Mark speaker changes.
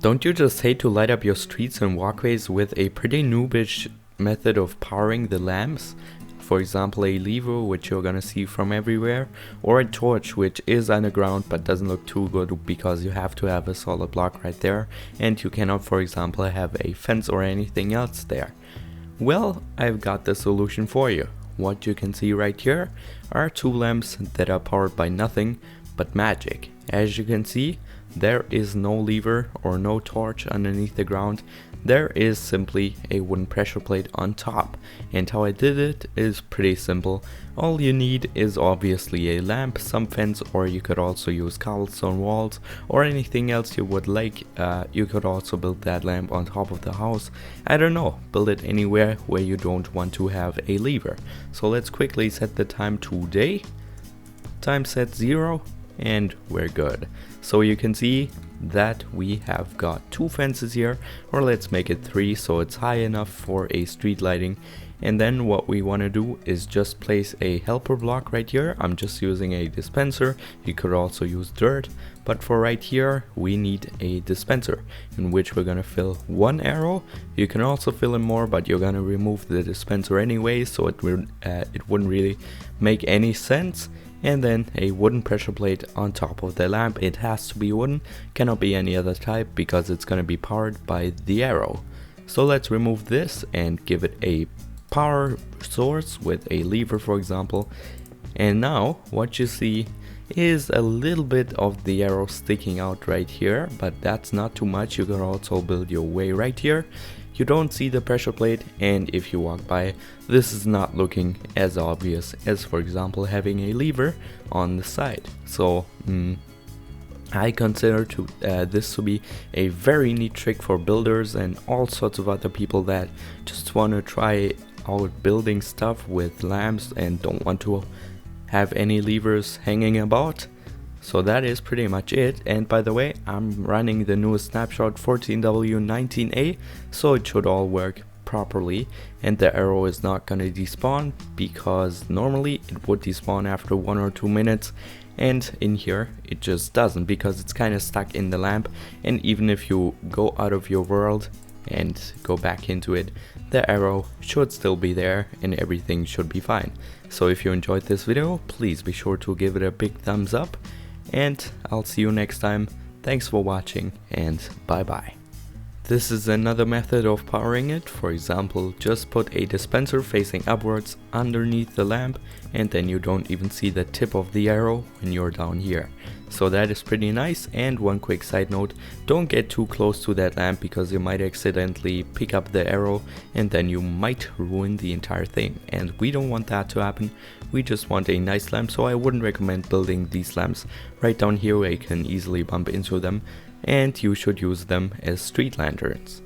Speaker 1: Don't you just hate to light up your streets and walkways with a pretty noobish method of powering the lamps? For example, a lever, which you're gonna see from everywhere, or a torch, which is underground but doesn't look too good because you have to have a solid block right there, and you cannot, for example, have a fence or anything else there. Well, I've got the solution for you. What you can see right here are two lamps that are powered by nothing but magic. As you can see, there is no lever or no torch underneath the ground. There is simply a wooden pressure plate on top, and how I did it is pretty simple. All you need is obviously a lamp, some fence, or you could also use cobblestone walls or anything else you would like. You could also build that lamp on top of the house. I don't know, build it anywhere where you don't want to have a lever. So let's quickly set the time to day. Time set 0. And we're good. So you can see that we have got two fences here, or let's make it 3 so it's high enough for a street lighting. And then what we want to do is just place a helper block right here. I'm just using a dispenser. You could also use dirt, but for right here we need a dispenser in which we're gonna fill 1 arrow. You can also fill in more, but you're gonna remove the dispenser anyway, so it wouldn't really make any sense. And then a wooden pressure plate on top of the lamp. It has to be wooden, cannot be any other type because it's gonna be powered by the arrow. So let's remove this and give it a power source with a lever, for example. And now what you see is a little bit of the arrow sticking out right here, but that's not too much. You can also build your way right here. You don't see the pressure plate, and if you walk by, this is not looking as obvious as, for example, having a lever on the side. So I consider this to be a very neat trick for builders and all sorts of other people that just want to try out building stuff with lamps and don't want to have any levers hanging about. So that is pretty much it. And by the way, I'm running the newest snapshot 14W19A, so it should all work properly, and the arrow is not gonna despawn because normally it would despawn after 1 or 2 minutes, and in here it just doesn't because it's kind of stuck in the lamp. And even if you go out of your world and go back into it, the arrow should still be there and everything should be fine. So if you enjoyed this video, please be sure to give it a big thumbs up, and I'll see you next time. Thanks for watching, and bye bye. This is another method of powering it. For example, just put a dispenser facing upwards underneath the lamp, and then you don't even see the tip of the arrow when you're down here. So that is pretty nice. And one quick side note, don't get too close to that lamp because you might accidentally pick up the arrow and then you might ruin the entire thing, and we don't want that to happen. We just want a nice lamp, so I wouldn't recommend building these lamps right down here where you can easily bump into them, and you should use them as street lanterns.